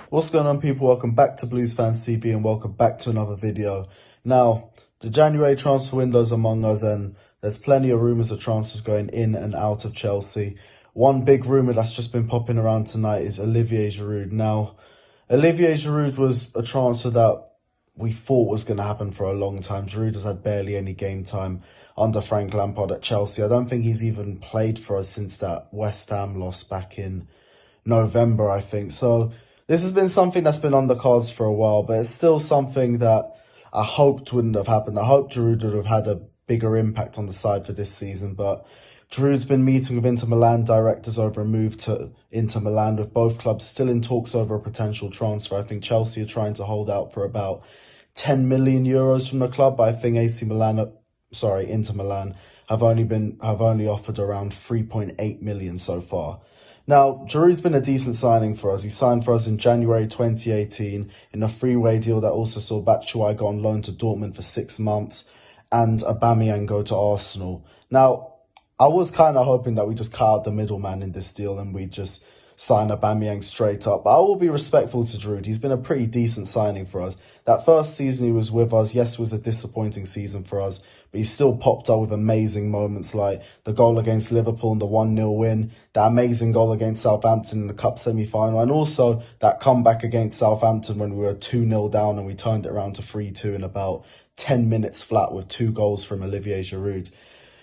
What's going on, people? Welcome back to Blues Fans TV and welcome back to another video. Now, the January transfer window's among us and there's plenty of rumours of transfers going in and out of Chelsea. One big rumour that's just been popping around tonight is Olivier Giroud. Now, Olivier Giroud was a transfer that we thought was going to happen for a long time. Giroud has had barely any game time under Frank Lampard at Chelsea. I don't think he's even played for us since that West Ham loss back in November, I think. So this has been something that's been on the cards for a while, but it's still something that I hoped wouldn't have happened. I hoped Giroud would have had a bigger impact on the side for this season, but Giroud's been meeting with Inter Milan directors over a move to Inter Milan, with both clubs still in talks over a potential transfer. I think Chelsea are trying to hold out for about 10 million euros from the club, but I think Inter Milan have only offered around 3.8 million so far. Now, Giroud's been a decent signing for us. He signed for us in January 2018 in a three-way deal that also saw Batshuayi go on loan to Dortmund for 6 months and Aubameyang go to Arsenal. Now, I was kind of hoping that we just cut out the middleman in this deal and we just sign Aubameyang straight up. But I will be respectful to Giroud. He's been a pretty decent signing for us. That first season he was with us, yes, it was a disappointing season for us, but he still popped up with amazing moments like the goal against Liverpool and the 1-0 win, that amazing goal against Southampton in the Cup semi-final, and also that comeback against Southampton when we were 2-0 down and we turned it around to 3-2 in about 10 minutes flat with 2 goals from Olivier Giroud.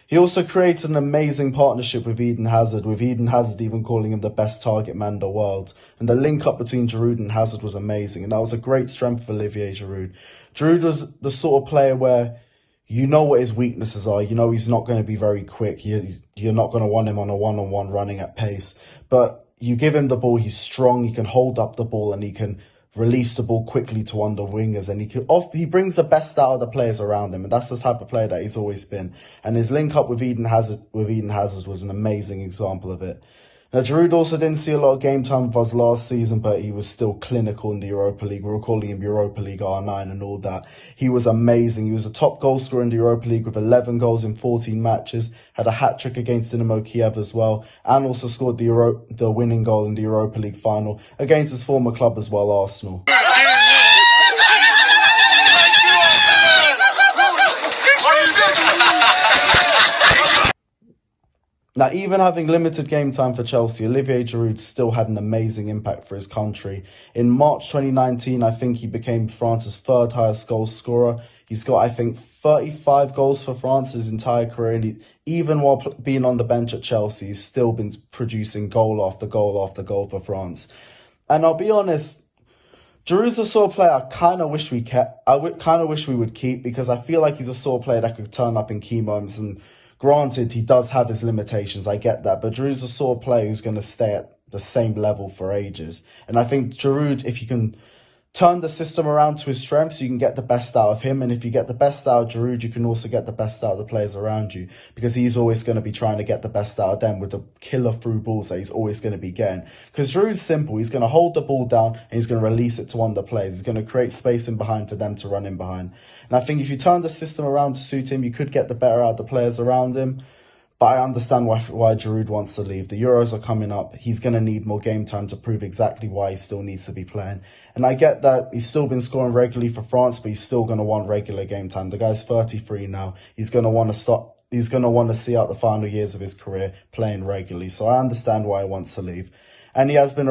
He also created an amazing partnership with Eden Hazard, even calling him the best target man in the world. And the link-up between Giroud and Hazard was amazing, and that was a great strength for Olivier Giroud. Giroud was the sort of player where you know what his weaknesses are. You know he's not going to be very quick. You're not going to want him on a one-on-one running at pace. But you give him the ball, he's strong, he can hold up the ball, and he can release the ball quickly to under wingers, and he brings the best out of the players around him, and that's the type of player that he's always been. And his link up with Eden Hazard was an amazing example of it. Now, Giroud also didn't see a lot of game time with us last season, but he was still clinical in the Europa League. We were calling him Europa League R9 and all that. He was amazing. He was a top goal scorer in the Europa League with 11 goals in 14 matches, had a hat-trick against Dynamo Kiev as well, and also scored the winning goal in the Europa League final against his former club as well, Arsenal. Now, even having limited game time for Chelsea, Olivier Giroud still had an amazing impact for his country. In March 2019, I think he became France's 3rd highest goal scorer. He's got, I think, 35 goals for France his entire career. And even while being on the bench at Chelsea, he's still been producing goal after goal after goal for France. And I'll be honest, Giroud's the sort of player I kind of wish we kept. I kind of wish we would keep, because I feel like he's a sort of player that could turn up in key moments. And granted, he does have his limitations, I get that, but Giroud's the sort of player who's going to stay at the same level for ages. And I think Giroud, if you can turn the system around to his strengths, you can get the best out of him. And if you get the best out of Giroud, you can also get the best out of the players around you, because he's always going to be trying to get the best out of them with the killer through balls that he's always going to be getting. Because Giroud's simple. He's going to hold the ball down and he's going to release it to one of the players. He's going to create space in behind for them to run in behind. And I think if you turn the system around to suit him, you could get the better out of the players around him. But I understand why Giroud wants to leave. The Euros are coming up. He's going to need more game time to prove exactly why he still needs to be playing. And I get that he's still been scoring regularly for France, but he's still going to want regular game time. The guy's 33 now. He's going to want to stop. He's going to want to see out the final years of his career playing regularly. So I understand why he wants to leave. And he has been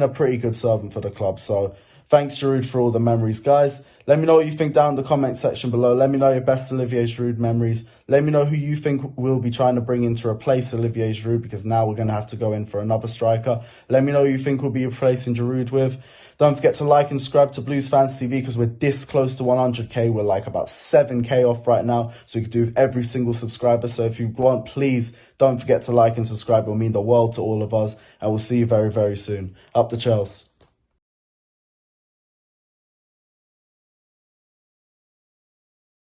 a pretty good servant for the club. So thanks, Giroud, for all the memories, guys. Let me know what you think down in the comment section below. Let me know your best Olivier Giroud memories. Let me know who you think we'll be trying to bring in to replace Olivier Giroud, because now we're going to have to go in for another striker. Let me know who you think we'll be replacing Giroud with. Don't forget to like and subscribe to Blues Fans TV, because we're this close to 100k. We're like about 7k off right now, so we could do with every single subscriber. So if you want, please don't forget to like and subscribe. It will mean the world to all of us, and we'll see you very, very soon. Up the Chelsea.